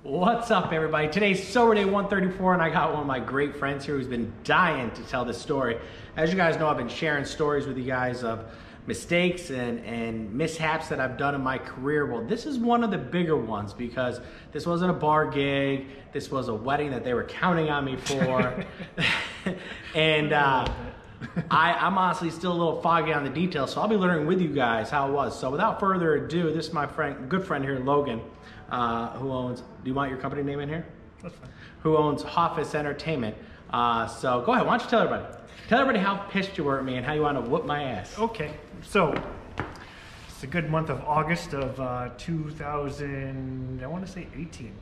What's up, everybody? Today's Sober Day 134, and I got one of my great friends here who's been dying to tell this story. As you guys know, I've been sharing stories with you guys of mistakes and mishaps that I've done in my career. Well, this is one of the bigger ones because this wasn't a bar gig. This was a wedding that they were counting on me for. And I'm honestly still a little foggy on the details, so I'll be learning with you guys how it was. So without further ado, this is my friend, good friend here, Logan, who owns, do you want your company name in here? That's fine. Who owns Office Entertainment. So go ahead, why don't you tell everybody? Tell everybody how pissed you were at me and how you want to whoop my ass. Okay, so it's a good month of August of 2000, I want to say 18.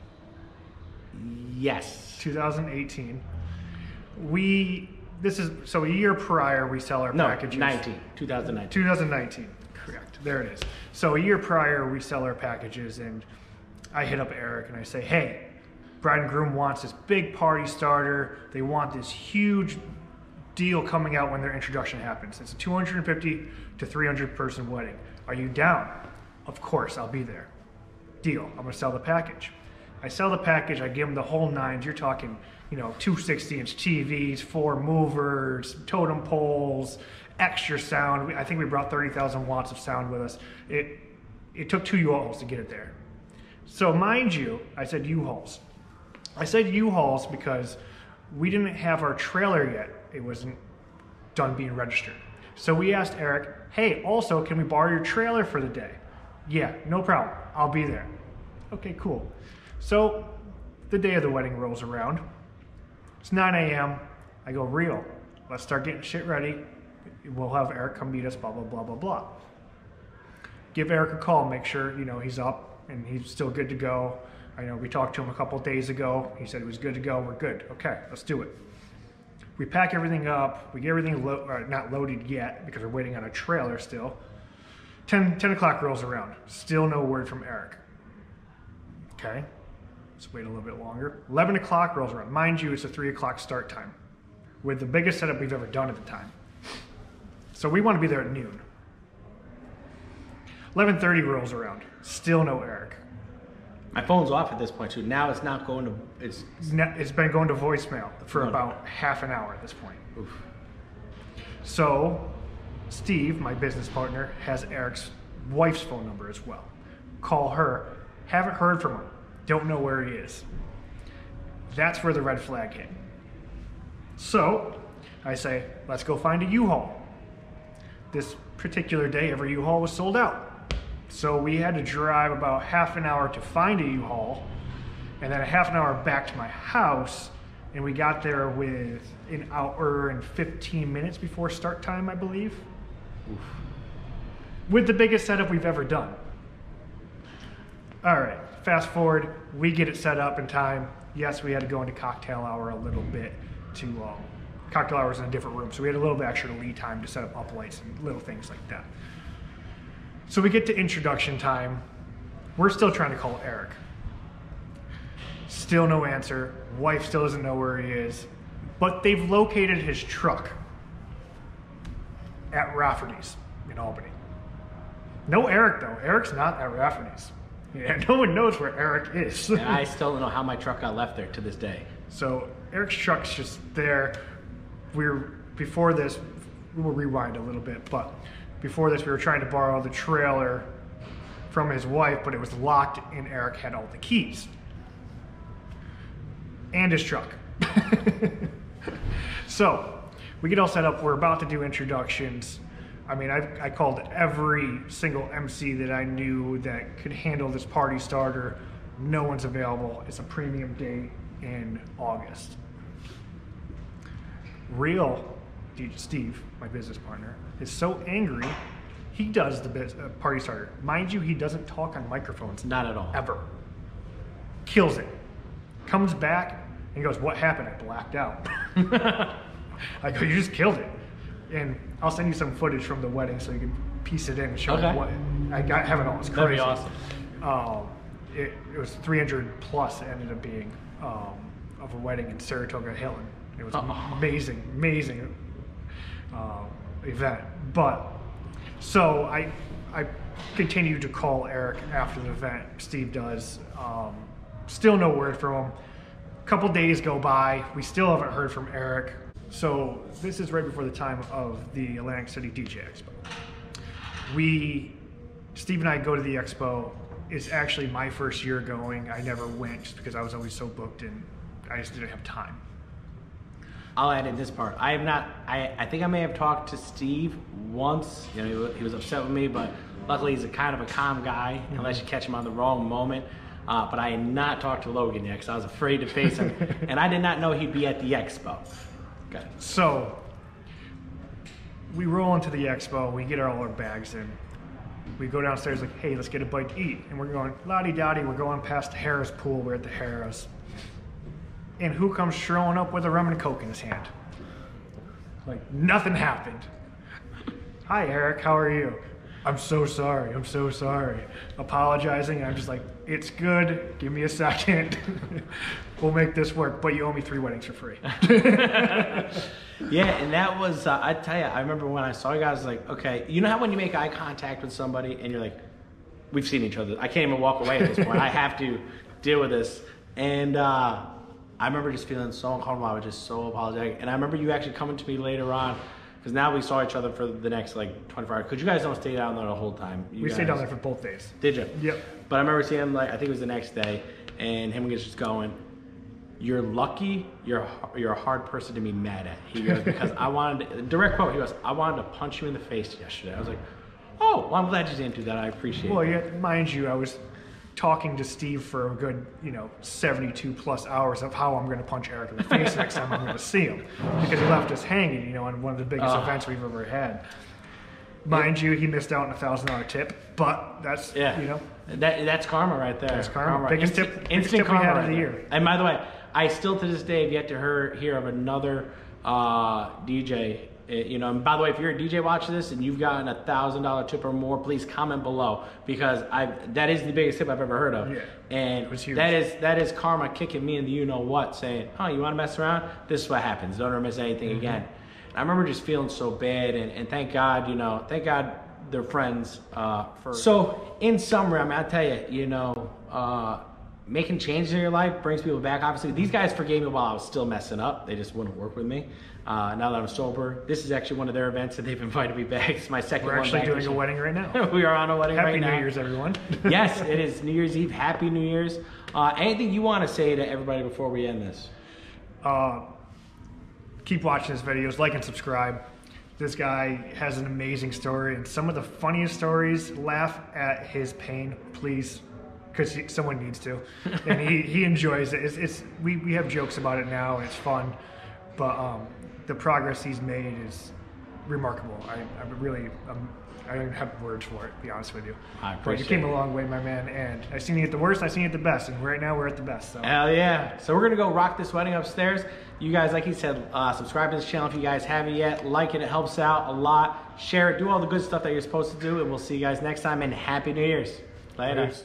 Yes. 2018. So a year prior we sell our packages. 2019. 2019, correct, there it is. So a year prior we sell our packages and I hit up Eric and I say, hey, bride and groom wants this big party starter. They want this huge deal coming out when their introduction happens. It's a 250 to 300 person wedding. Are you down? Of course, I'll be there. Deal, I'm gonna sell the package. I sell the package, I give them the whole nines. You're talking, 260-inch TVs, 4 movers, totem poles, extra sound. I think we brought 30,000 watts of sound with us. It took 2 U-Hauls to get it there. So mind you, I said U-Hauls. I said U-Hauls because we didn't have our trailer yet. It wasn't done being registered. So we asked Eric, hey, also, can we borrow your trailer for the day? Yeah, no problem, I'll be there. Okay, cool. So the day of the wedding rolls around. It's 9 a.m. I go, real, let's start getting shit ready. We'll have Eric come meet us, blah, blah, blah, blah, blah. Give Eric a call, make sure, he's up and he's still good to go. I know we talked to him a couple of days ago. He said it was good to go, we're good. Okay, let's do it. We pack everything up, we get everything not loaded yet because we're waiting on a trailer still. 10 o'clock rolls around, still no word from Eric. Okay, let's wait a little bit longer. 11 o'clock rolls around. Mind you, it's a 3 o'clock start time with the biggest setup we've ever done at the time. So we want to be there at noon. 11:30 rolls around, still no Eric. My phone's off at this point too. Now it's not going to, It's been going to voicemail for about half an hour at this point. Oof. So Steve, my business partner, has Eric's wife's phone number as well. Call her, haven't heard from him, don't know where he is. That's where the red flag hit. So I say, let's go find a U-Haul. This particular day, every U-Haul was sold out. So we had to drive about half an hour to find a U-Haul and then a half an hour back to my house, and we got there with an hour and 15 minutes before start time, I believe. Oof. With the biggest setup we've ever done. All right, fast forward, we get it set up in time. Yes, we had to go into cocktail hour a little bit cocktail hours in a different room, so we had a little bit extra lead time to set up lights and little things like that. So we get to introduction time. We're still trying to call Eric. Still no answer. Wife still doesn't know where he is, but they've located his truck at Rafferty's in Albany. No Eric though. Eric's not at Rafferty's. Yeah, no one knows where Eric is. And I still don't know how my truck got left there to this day. So Eric's truck's just there. Before this, we'll rewind a little bit, but before this we were trying to borrow the trailer from his wife, but it was locked and Eric had all the keys. And his truck. So we get all set up, we're about to do introductions. I mean, I called every single MC that I knew that could handle this party starter. No one's available. It's a premium date in August. Real Steve, my business partner, is so angry, he does the party starter. Mind you, he doesn't talk on microphones. Not at all. Ever. Kills it. Comes back and goes, what happened? I blacked out. I go, you just killed it. And I'll send you some footage from the wedding so you can piece it in and show you what I have it all. It's crazy. That'd be awesome. It was 300 plus, it ended up being of a wedding in Saratoga Hilton. It was amazing event. But so I continued to call Eric after the event. Steve does. Still no word from him. A couple days go by. We still haven't heard from Eric. So this is right before the time of the Atlantic City DJ Expo. Steve and I go to the expo. It's actually my first year going. I never went just because I was always so booked and I just didn't have time. I'll add in this part. I have not. I think I may have talked to Steve once. You know, he was upset with me, but luckily he's a kind of a calm guy, unless you catch him on the wrong moment. But I had not talked to Logan yet because I was afraid to face him, and I did not know he'd be at the expo. Okay. So we roll into the expo. We get all our bags in. We go downstairs like, hey, let's get a bite to eat. And we're going la-di-da-di. We're going past the Harris pool. We're at the Harris. And who comes strolling up with a rum and coke in his hand? Like, nothing happened. Hi, Eric, how are you? I'm so sorry, I'm so sorry. Apologizing, and I'm just like, it's good, give me a second. We'll make this work, but you owe me 3 weddings for free. Yeah, and that was, I tell you, I remember when I saw you guys, I was like, okay, you know how when you make eye contact with somebody and you're like, we've seen each other. I can't even walk away at this point. I have to deal with this. And I remember just feeling so uncomfortable. I was just so apologetic. And I remember you actually coming to me later on, because now we saw each other for the next like 24 hours. Because you guys don't stay down there the whole time. We stayed down there for both days. Did you? Yep. But I remember seeing him, like, I think it was the next day, and him just going, you're lucky you're a hard person to be mad at. He goes, because I wanted to, direct quote, he goes, I wanted to punch you in the face yesterday. I was like, oh, well, I'm glad you didn't do that. I appreciate it. Well, yeah, mind you, I was talking to Steve for a good, 72 plus hours of how I'm going to punch Eric in the face next time I'm going to see him, because he left us hanging, on one of the biggest events we've ever had. Mind you, he missed out on a $1,000 tip, but that's that's karma right there. That's karma. Biggest tip we karma had right of the there. year. And by the way, I still to this day have yet to hear of another DJ. And by the way, if you're a DJ watching this and you've gotten a $1,000 tip or more, please comment below, because that is the biggest tip I've ever heard of. Yeah, and it was huge. that is karma kicking me in the you-know-what, saying, oh, you want to mess around? This is what happens. Don't ever miss anything again. And I remember just feeling so bad, and thank God, thank God they're friends. So in summary, I mean, I'll tell you, making changes in your life brings people back. Obviously, these guys forgave me while I was still messing up. They just wouldn't work with me. Now that I'm sober, this is actually one of their events that they've invited me back. It's my second one. We're actually doing a wedding right now. We are on a wedding right now. Happy New Year's, everyone. Yes, it is New Year's Eve. Happy New Year's. Anything you want to say to everybody before we end this? Keep watching his videos, like and subscribe. This guy has an amazing story, and some of the funniest stories. Laugh at his pain, please, because someone needs to. And he enjoys it. We have jokes about it now, and it's fun. But the progress he's made is remarkable. I don't have words for it, to be honest with you. I but appreciate you came it. a long way, my man. And I've seen you at the worst, I've seen you at the best, and right now we're at the best. So. Hell yeah. So we're going to go rock this wedding upstairs. You guys, like he said, subscribe to this channel if you guys haven't yet. Like it helps out a lot. Share it. Do all the good stuff that you're supposed to do. And we'll see you guys next time. And Happy New Year's. Later. Peace.